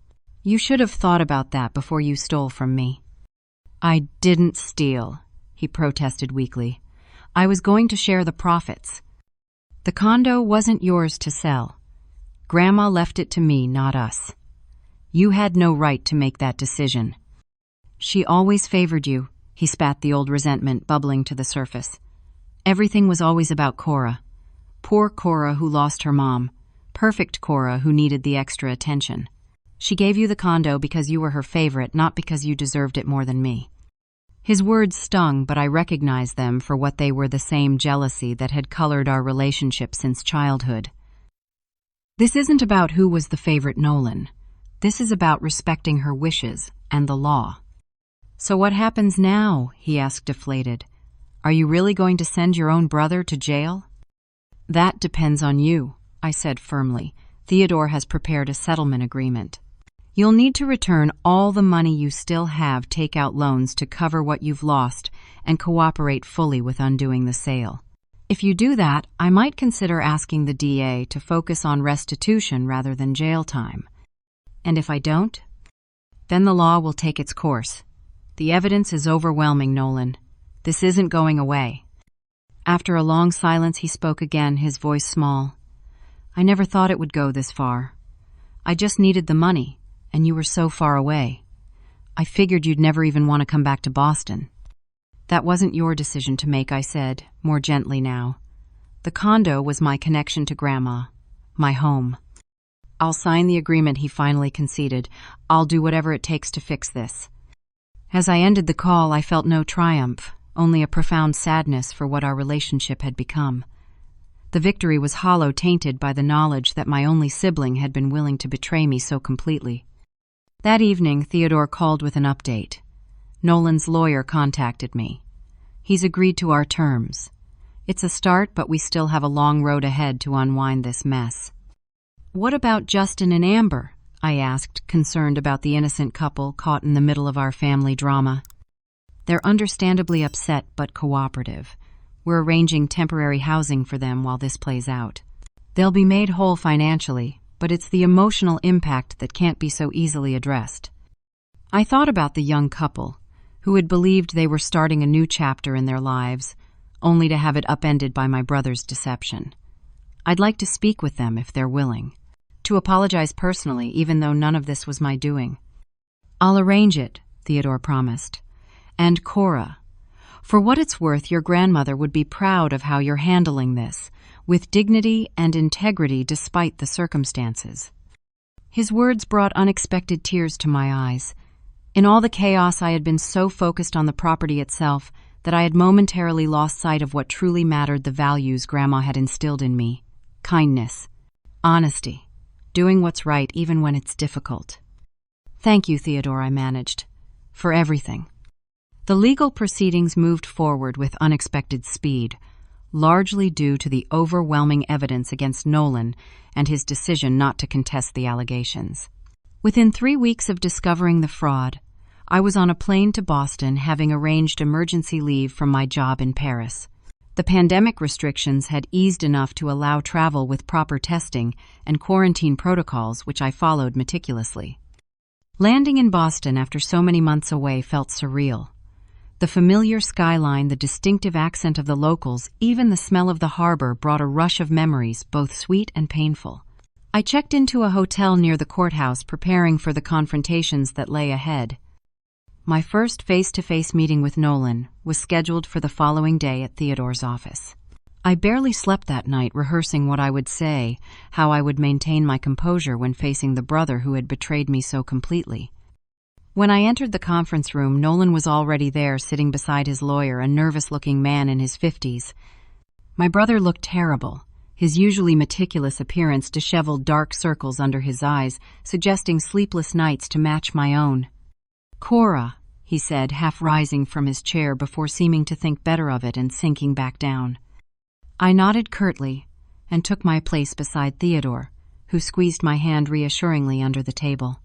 "You should have thought about that before you stole from me." "I didn't steal," he protested weakly. "I was going to share the profits. The condo wasn't yours to sell. Grandma left it to me, not us. You had no right to make that decision. She always favored you," he spat, the old resentment bubbling to the surface. "Everything was always about Cora. Poor Cora who lost her mom. Perfect Cora who needed the extra attention. She gave you the condo because you were her favorite, not because you deserved it more than me." His words stung, but I recognized them for what they were: the same jealousy that had colored our relationship since childhood. "This isn't about who was the favorite, Nolan. This is about respecting her wishes and the law." "So what happens now?" he asked, deflated. "Are you really going to send your own brother to jail?" "That depends on you," I said firmly. "Theodore has prepared a settlement agreement. You'll need to return all the money you still have, take out loans to cover what you've lost, and cooperate fully with undoing the sale. If you do that, I might consider asking the DA to focus on restitution rather than jail time. And if I don't, then the law will take its course. The evidence is overwhelming, Nolan. This isn't going away." After a long silence, he spoke again, his voice small. "I never thought it would go this far. I just needed the money, and you were so far away. I figured you'd never even want to come back to Boston." "That wasn't your decision to make," I said, more gently now. "The condo was my connection to Grandma, my home. I'll sign the agreement," he finally conceded. "I'll do whatever it takes to fix this." As I ended the call, I felt no triumph, only a profound sadness for what our relationship had become. The victory was hollow, tainted by the knowledge that my only sibling had been willing to betray me so completely. That evening, Theodore called with an update. Nolan's lawyer contacted me. He's agreed to our terms. It's a start, but we still have a long road ahead to unwind this mess. "What about Justin and Amber?" I asked, concerned about the innocent couple caught in the middle of our family drama. "They're understandably upset but cooperative. We're arranging temporary housing for them while this plays out. They'll be made whole financially, but it's the emotional impact that can't be so easily addressed." I thought about the young couple, who had believed they were starting a new chapter in their lives, only to have it upended by my brother's deception. I'd like to speak with them if they're willing, to apologize personally, even though none of this was my doing. "I'll arrange it," Theodore promised. "And Cora, for what it's worth, your grandmother would be proud of how you're handling this, with dignity and integrity despite the circumstances." His words brought unexpected tears to my eyes. In all the chaos, I had been so focused on the property itself that I had momentarily lost sight of what truly mattered: the values Grandma had instilled in me: kindness, honesty, doing what's right even when it's difficult. "Thank you, Theodore," I managed, "for everything." The legal proceedings moved forward with unexpected speed. largely due to the overwhelming evidence against Nolan and his decision not to contest the allegations. Within 3 weeks of discovering the fraud, I was on a plane to Boston, having arranged emergency leave from my job in Paris. The pandemic restrictions had eased enough to allow travel with proper testing and quarantine protocols, which I followed meticulously. Landing in Boston after so many months away felt surreal. The familiar skyline, the distinctive accent of the locals, even the smell of the harbor brought a rush of memories, both sweet and painful. I checked into a hotel near the courthouse, preparing for the confrontations that lay ahead. My first face-to-face meeting with Nolan was scheduled for the following day at Theodore's office. I barely slept that night, rehearsing what I would say, how I would maintain my composure when facing the brother who had betrayed me so completely. When I entered the conference room, Nolan was already there, sitting beside his lawyer, a nervous-looking man in his 50s. My brother looked terrible, his usually meticulous appearance disheveled, dark circles under his eyes, suggesting sleepless nights to match my own. "Cora," he said, half rising from his chair before seeming to think better of it and sinking back down. I nodded curtly and took my place beside Theodore, who squeezed my hand reassuringly under the table.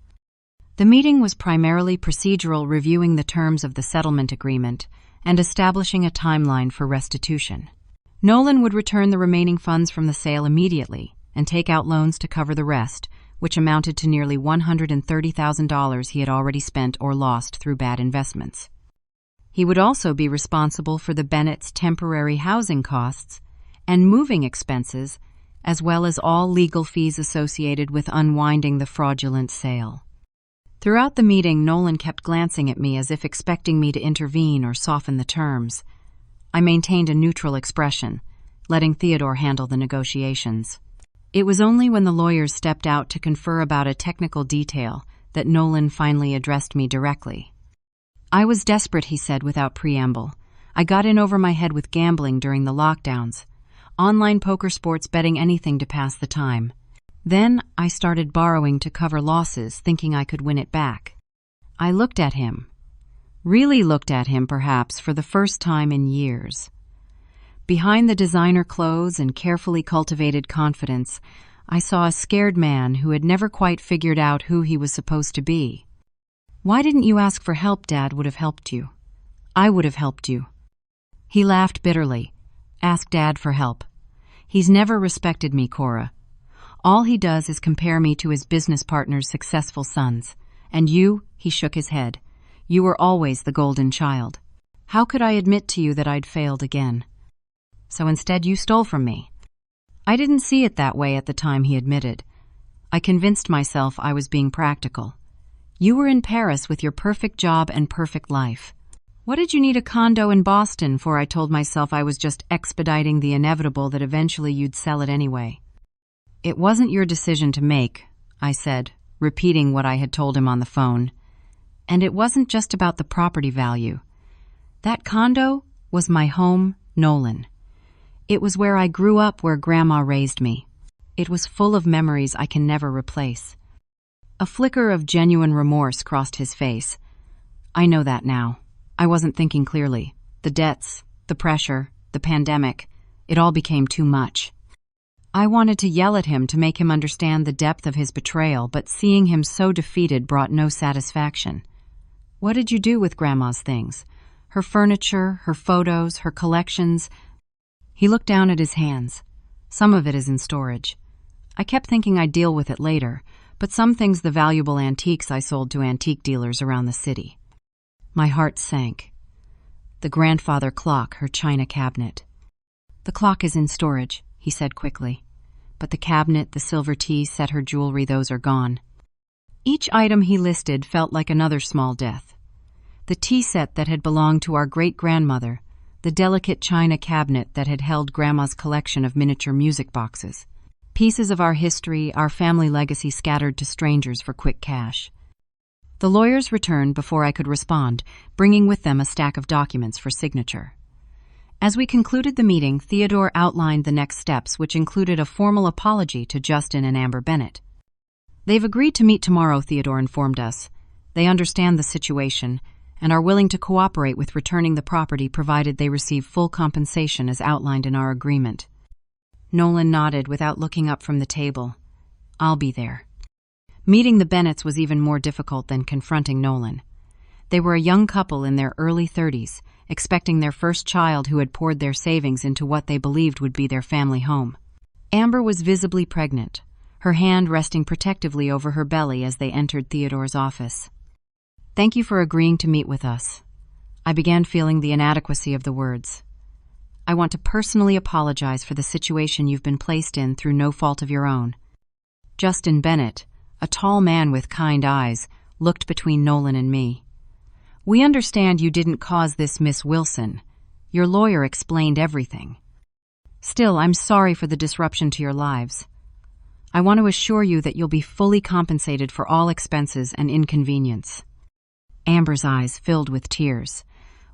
The meeting was primarily procedural, reviewing the terms of the settlement agreement and establishing a timeline for restitution. Nolan would return the remaining funds from the sale immediately and take out loans to cover the rest, which amounted to nearly $130,000 he had already spent or lost through bad investments. He would also be responsible for the Bennett's temporary housing costs and moving expenses, as well as all legal fees associated with unwinding the fraudulent sale. Throughout the meeting, Nolan kept glancing at me as if expecting me to intervene or soften the terms. I maintained a neutral expression, letting Theodore handle the negotiations. It was only when the lawyers stepped out to confer about a technical detail that Nolan finally addressed me directly. "I was desperate," he said without preamble. "I got in over my head with gambling during the lockdowns. Online poker, sports betting, anything to pass the time. Then I started borrowing to cover losses, thinking I could win it back." I looked at him. Really looked at him, perhaps, for the first time in years. Behind the designer clothes and carefully cultivated confidence, I saw a scared man who had never quite figured out who he was supposed to be. "Why didn't you ask for help? Dad would have helped you. I would have helped you." He laughed bitterly. "Ask Dad for help. He's never respected me, Cora. All he does is compare me to his business partner's successful sons. And you," he shook his head, "you were always the golden child. How could I admit to you that I'd failed again? So instead you stole from me." I didn't see it that way at the time, he admitted. I convinced myself I was being practical. "You were in Paris with your perfect job and perfect life. What did you need a condo in Boston for?" I told myself I was just expediting the inevitable, that eventually you'd sell it anyway. "It wasn't your decision to make," I said, repeating what I had told him on the phone. "And it wasn't just about the property value. That condo was my home, Nolan. It was where I grew up, where Grandma raised me. It was full of memories I can never replace." A flicker of genuine remorse crossed his face. "I know that now. I wasn't thinking clearly. The debts, the pressure, the pandemic, it all became too much." I wanted to yell at him to make him understand the depth of his betrayal, but seeing him so defeated brought no satisfaction. "What did you do with Grandma's things? Her furniture, her photos, her collections?" He looked down at his hands. "Some of it is in storage. I kept thinking I'd deal with it later, but some things, the valuable antiques, I sold to antique dealers around the city." My heart sank. The grandfather clock, her china cabinet. "The clock is in storage," he said quickly. "But the cabinet, the silver tea set, her jewelry, those are gone." Each item he listed felt like another small death. The tea set that had belonged to our great-grandmother, the delicate china cabinet that had held Grandma's collection of miniature music boxes. Pieces of our history, our family legacy scattered to strangers for quick cash. The lawyers returned before I could respond, bringing with them a stack of documents for signature. As we concluded the meeting, Theodore outlined the next steps, which included a formal apology to Justin and Amber Bennett. "They've agreed to meet tomorrow," Theodore informed us. "They understand the situation, and are willing to cooperate with returning the property provided they receive full compensation as outlined in our agreement. Nolan nodded without looking up from the table. I'll be there. Meeting the Bennetts was even more difficult than confronting Nolan. They were a young couple in their early 30s, expecting their first child who had poured their savings into what they believed would be their family home. Amber was visibly pregnant, her hand resting protectively over her belly as they entered Theodore's office. "Thank you for agreeing to meet with us." I began feeling the inadequacy of the words. "I want to personally apologize for the situation you've been placed in through no fault of your own." Justin Bennett, a tall man with kind eyes, looked between Nolan and me. "We understand you didn't cause this, Miss Wilson. Your lawyer explained everything. Still, I'm sorry for the disruption to your lives. I want to assure you that you'll be fully compensated for all expenses and inconvenience." Amber's eyes filled with tears.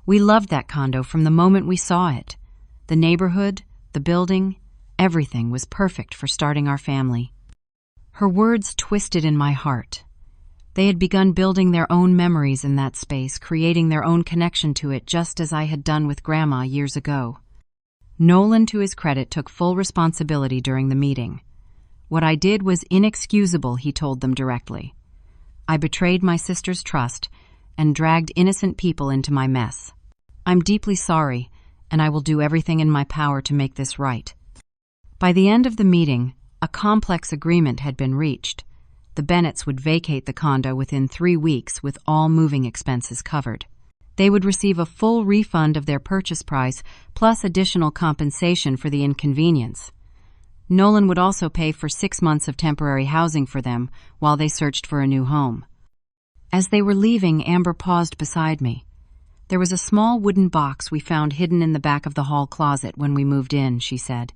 "We loved that condo from the moment we saw it. The neighborhood, the building, everything was perfect for starting our family." Her words twisted in my heart. They had begun building their own memories in that space, creating their own connection to it just as I had done with Grandma years ago. Nolan, to his credit, took full responsibility during the meeting. "What I did was inexcusable," he told them directly. "I betrayed my sister's trust and dragged innocent people into my mess. I'm deeply sorry, and I will do everything in my power to make this right." By the end of the meeting, a complex agreement had been reached. The Bennetts would vacate the condo within 3 weeks with all moving expenses covered. They would receive a full refund of their purchase price plus additional compensation for the inconvenience. Nolan would also pay for 6 months of temporary housing for them while they searched for a new home. As they were leaving, Amber paused beside me. "There was a small wooden box we found hidden in the back of the hall closet when we moved in," she said.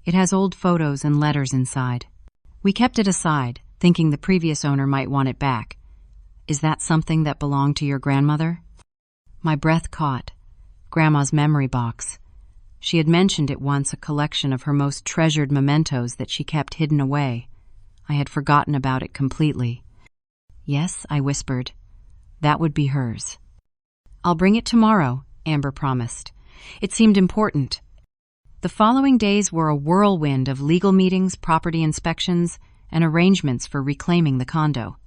"It has old photos and letters inside. We kept it aside, thinking the previous owner might want it back. Is that something that belonged to your grandmother?" My breath caught. Grandma's memory box. She had mentioned it once, a collection of her most treasured mementos that she kept hidden away. I had forgotten about it completely. "Yes," I whispered. "That would be hers." "I'll bring it tomorrow," Amber promised. It seemed important. The following days were a whirlwind of legal meetings, property inspections, and arrangements for reclaiming the condo.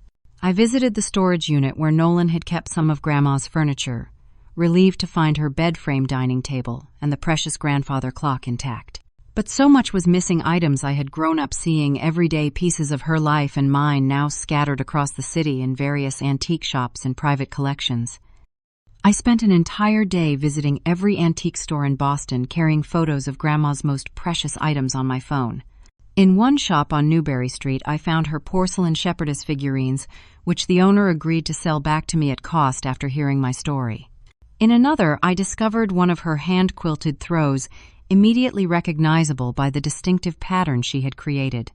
I visited the storage unit where Nolan had kept some of Grandma's furniture, relieved to find her bed-frame dining table and the precious grandfather clock intact. But so much was missing, items I had grown up seeing, everyday pieces of her life and mine now scattered across the city in various antique shops and private collections. I spent an entire day visiting every antique store in Boston, carrying photos of Grandma's most precious items on my phone. In one shop on Newberry Street, I found her porcelain shepherdess figurines, which the owner agreed to sell back to me at cost after hearing my story. In another, I discovered one of her hand-quilted throws, immediately recognizable by the distinctive pattern she had created.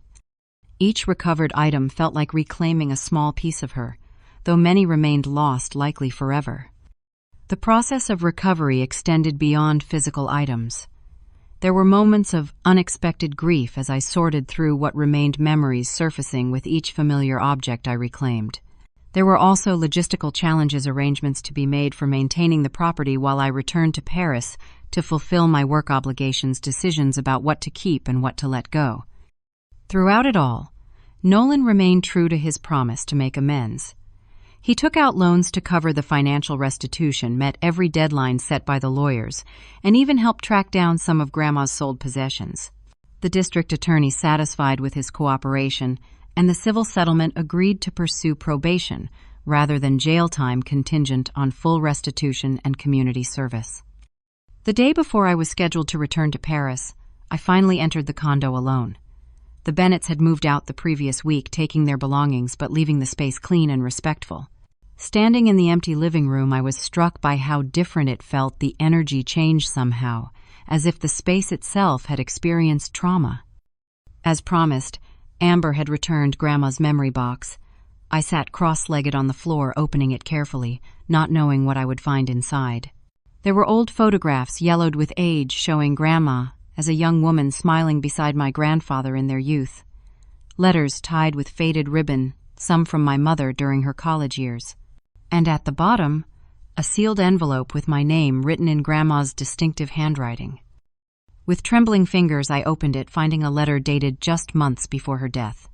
Each recovered item felt like reclaiming a small piece of her, though many remained lost, likely forever. The process of recovery extended beyond physical items. There were moments of unexpected grief as I sorted through what remained memories surfacing with each familiar object I reclaimed. There were also logistical challenges, arrangements to be made for maintaining the property while I returned to Paris to fulfill my work obligations, decisions about what to keep and what to let go. Throughout it all, Nolan remained true to his promise to make amends. He took out loans to cover the financial restitution, met every deadline set by the lawyers, and even helped track down some of Grandma's sold possessions. The district attorney, satisfied with his cooperation, and the civil settlement agreed to pursue probation rather than jail time contingent on full restitution and community service. The day before I was scheduled to return to Paris, I finally entered the condo alone. The Bennetts had moved out the previous week, taking their belongings but leaving the space clean and respectful. Standing in the empty living room, I was struck by how different it felt. The energy changed somehow, as if the space itself had experienced trauma. As promised, Amber had returned Grandma's memory box. I sat cross-legged on the floor, opening it carefully, not knowing what I would find inside. There were old photographs, yellowed with age, showing Grandma as a young woman smiling beside my grandfather in their youth. Letters tied with faded ribbon, some from my mother during her college years. And at the bottom, a sealed envelope with my name written in Grandma's distinctive handwriting. With trembling fingers, I opened it, finding a letter dated just months before her death.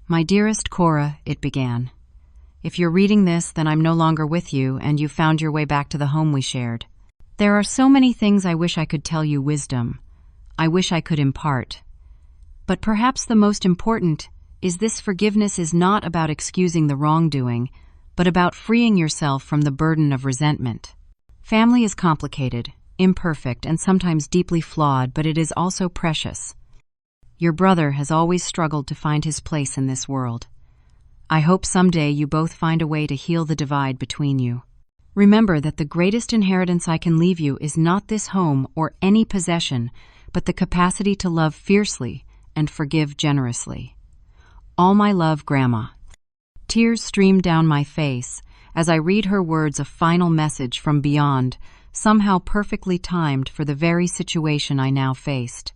"My dearest Cora," it began. "If you're reading this, then I'm no longer with you, and you've found your way back to the home we shared. There are so many things I wish I could tell you, wisdom. I wish I could impart. But perhaps the most important is this: forgiveness is not about excusing the wrongdoing, but about freeing yourself from the burden of resentment. Family is complicated, imperfect, and sometimes deeply flawed, but it is also precious. Your brother has always struggled to find his place in this world. I hope someday you both find a way to heal the divide between you. Remember that the greatest inheritance I can leave you is not this home or any possession, but the capacity to love fiercely and forgive generously. All my love, Grandma." Tears streamed down my face as I read her words, a final message from beyond, somehow perfectly timed for the very situation I now faced.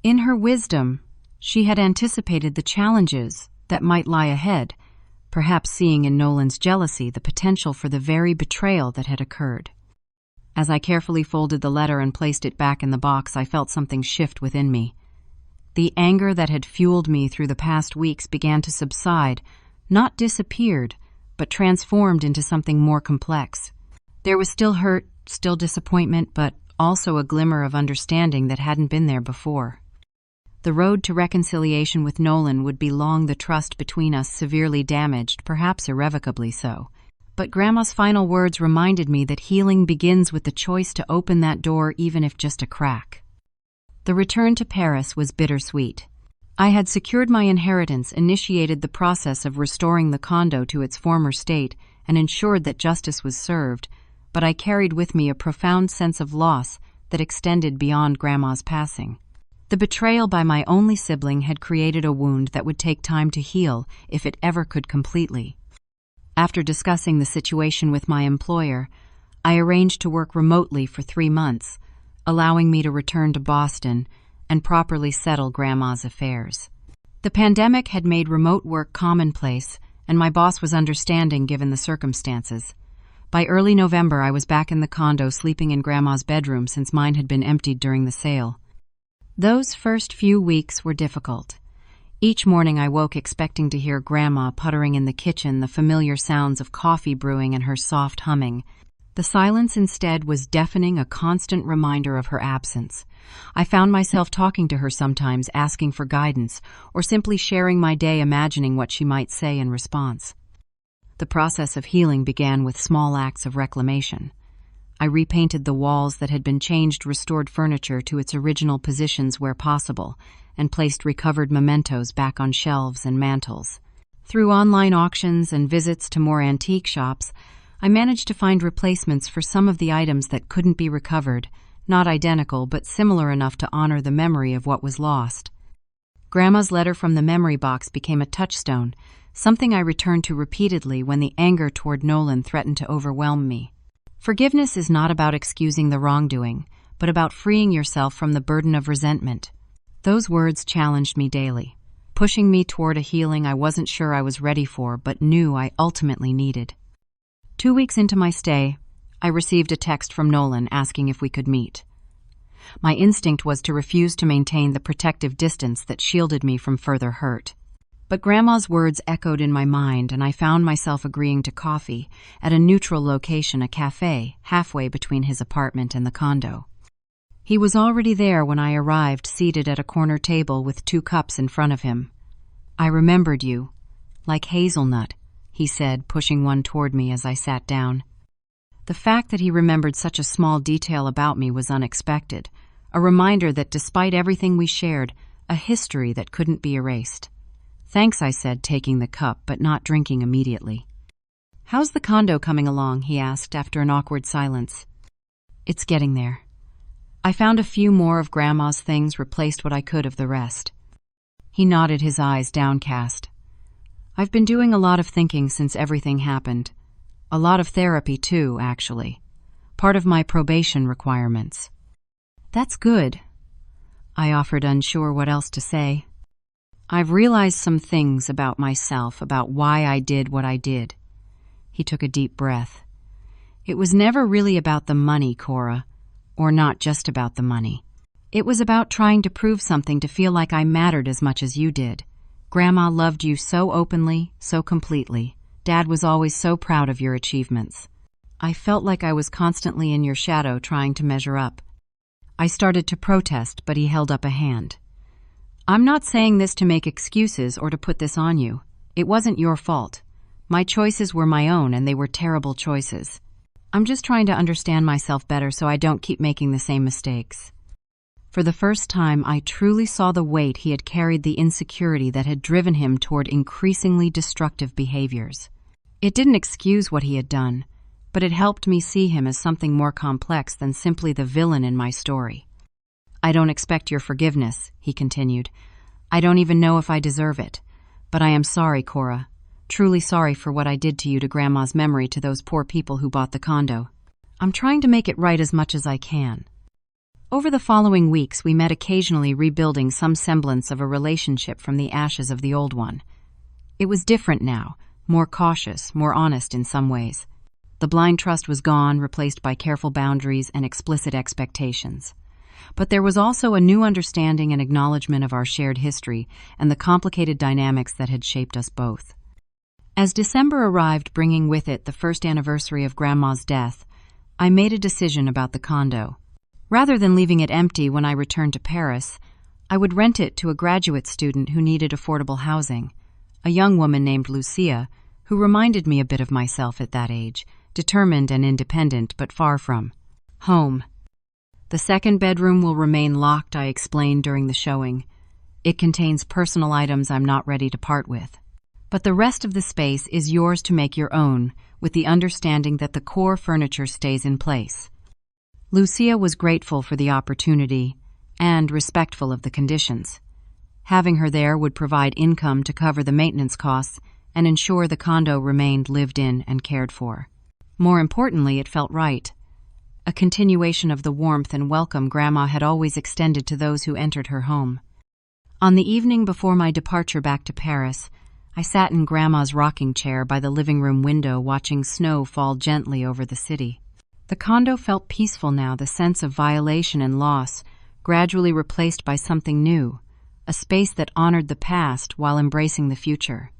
In her wisdom, she had anticipated the challenges that might lie ahead, perhaps seeing in Nolan's jealousy the potential for the very betrayal that had occurred. As I carefully folded the letter and placed it back in the box, I felt something shift within me. The anger that had fueled me through the past weeks began to subside, not disappeared, but transformed into something more complex. There was still hurt, still disappointment, but also a glimmer of understanding that hadn't been there before. The road to reconciliation with Nolan would be long, the trust between us severely damaged, perhaps irrevocably so. But Grandma's final words reminded me that healing begins with the choice to open that door, even if just a crack. The return to Paris was bittersweet. I had secured my inheritance, initiated the process of restoring the condo to its former state, and ensured that justice was served, but I carried with me a profound sense of loss that extended beyond Grandma's passing. The betrayal by my only sibling had created a wound that would take time to heal, if it ever could completely. After discussing the situation with my employer, I arranged to work remotely for 3 months, allowing me to return to Boston and properly settle Grandma's affairs. The pandemic had made remote work commonplace, and my boss was understanding given the circumstances. By early November, I was back in the condo, sleeping in Grandma's bedroom since mine had been emptied during the sale. Those first few weeks were difficult. Each morning I woke expecting to hear Grandma puttering in the kitchen, the familiar sounds of coffee brewing and her soft humming. The silence instead was deafening, a constant reminder of her absence. I found myself talking to her sometimes, asking for guidance, or simply sharing my day, imagining what she might say in response. The process of healing began with small acts of reclamation. I repainted the walls that had been changed, restored furniture to its original positions where possible, and placed recovered mementos back on shelves and mantels. Through online auctions and visits to more antique shops, I managed to find replacements for some of the items that couldn't be recovered, not identical but similar enough to honor the memory of what was lost. Grandma's letter from the memory box became a touchstone, something I returned to repeatedly when the anger toward Nolan threatened to overwhelm me. Forgiveness is not about excusing the wrongdoing, but about freeing yourself from the burden of resentment. Those words challenged me daily, pushing me toward a healing I wasn't sure I was ready for, but knew I ultimately needed. 2 weeks into my stay, I received a text from Nolan asking if we could meet. My instinct was to refuse to maintain the protective distance that shielded me from further hurt. But Grandma's words echoed in my mind, and I found myself agreeing to coffee at a neutral location, a cafe, halfway between his apartment and the condo. He was already there when I arrived, seated at a corner table with 2 cups in front of him. "I remembered you, like hazelnut," he said, pushing one toward me as I sat down. The fact that he remembered such a small detail about me was unexpected, a reminder that despite everything we shared, a history that couldn't be erased. "Thanks," I said, taking the cup, but not drinking immediately. "How's the condo coming along?" he asked after an awkward silence. "It's getting there. I found a few more of Grandma's things, replaced what I could of the rest." He nodded, his eyes downcast. "I've been doing a lot of thinking since everything happened. A lot of therapy, too, actually. Part of my probation requirements." "That's good," I offered, unsure what else to say. "I've realized some things about myself, about why I did what I did." He took a deep breath. It was never really about the money, Cora, or not just about the money. It was about trying to prove something to feel like I mattered as much as you did. Grandma loved you so openly, so completely. Dad was always so proud of your achievements. I felt like I was constantly in your shadow trying to measure up. I started to protest, but he held up a hand. I'm not saying this to make excuses or to put this on you. It wasn't your fault. My choices were my own, and they were terrible choices. I'm just trying to understand myself better so I don't keep making the same mistakes. For the first time, I truly saw the weight he had carried, the insecurity that had driven him toward increasingly destructive behaviors. It didn't excuse what he had done, but it helped me see him as something more complex than simply the villain in my story. I don't expect your forgiveness, he continued. I don't even know if I deserve it. But I am sorry, Cora. Truly sorry for what I did to you, to Grandma's memory, to those poor people who bought the condo. I'm trying to make it right as much as I can. Over the following weeks, we met, occasionally rebuilding some semblance of a relationship from the ashes of the old one. It was different now, more cautious, more honest in some ways. The blind trust was gone, replaced by careful boundaries and explicit expectations. But there was also a new understanding and acknowledgement of our shared history and the complicated dynamics that had shaped us both. As December arrived, bringing with it the first anniversary of Grandma's death, I made a decision about the condo. Rather than leaving it empty when I returned to Paris, I would rent it to a graduate student who needed affordable housing, a young woman named Lucia, who reminded me a bit of myself at that age, determined and independent, but far from home. The second bedroom will remain locked, I explained during the showing. It contains personal items I'm not ready to part with. But the rest of the space is yours to make your own, with the understanding that the core furniture stays in place. Lucia was grateful for the opportunity and respectful of the conditions. Having her there would provide income to cover the maintenance costs and ensure the condo remained lived in and cared for. More importantly, it felt right. A continuation of the warmth and welcome Grandma had always extended to those who entered her home. On the evening before my departure back to Paris, I sat in Grandma's rocking chair by the living room window, watching snow fall gently over the city. The condo felt peaceful now, the sense of violation and loss gradually replaced by something new, a space that honored the past while embracing the future.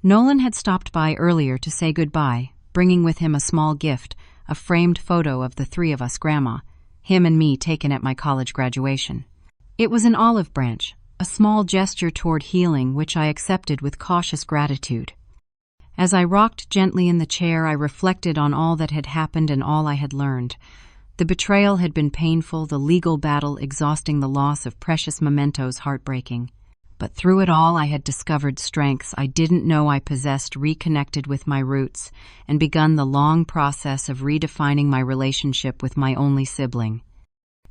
Nolan had stopped by earlier to say goodbye, bringing with him a small gift, a framed photo of the three of us, Grandma, him and me, taken at my college graduation. It was an olive branch, a small gesture toward healing, which I accepted with cautious gratitude. As I rocked gently in the chair, I reflected on all that had happened and all I had learned. The betrayal had been painful, the legal battle exhausting, the loss of precious mementos heartbreaking. But through it all, I had discovered strengths I didn't know I possessed, reconnected with my roots, and begun the long process of redefining my relationship with my only sibling.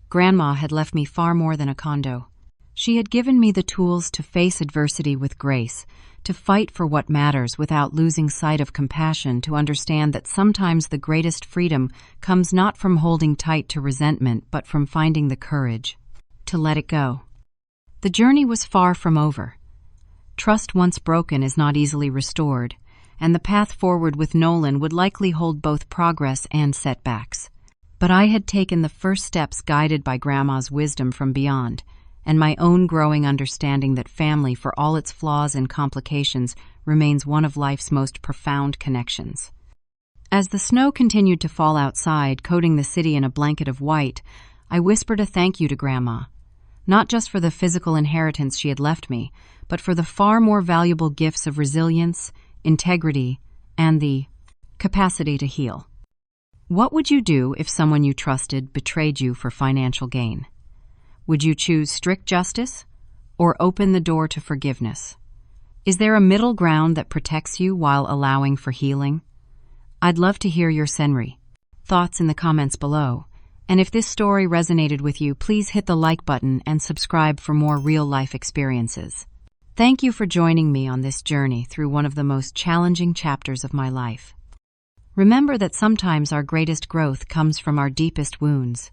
Grandma had left me far more than a condo. She had given me the tools to face adversity with grace, to fight for what matters without losing sight of compassion, to understand that sometimes the greatest freedom comes not from holding tight to resentment, but from finding the courage to let it go. The journey was far from over. Trust once broken is not easily restored, and the path forward with Nolan would likely hold both progress and setbacks. But I had taken the first steps, guided by Grandma's wisdom from beyond, and my own growing understanding that family, for all its flaws and complications, remains one of life's most profound connections. As the snow continued to fall outside, coating the city in a blanket of white, I whispered a thank you to Grandma, not just for the physical inheritance she had left me, but for the far more valuable gifts of resilience, integrity, and the capacity to heal. What would you do if someone you trusted betrayed you for financial gain? Would you choose strict justice or open the door to forgiveness? Is there a middle ground that protects you while allowing for healing? I'd love to hear your thoughts in the comments below. And if this story resonated with you, please hit the like button and subscribe for more real-life experiences. Thank you for joining me on this journey through one of the most challenging chapters of my life. Remember that sometimes our greatest growth comes from our deepest wounds.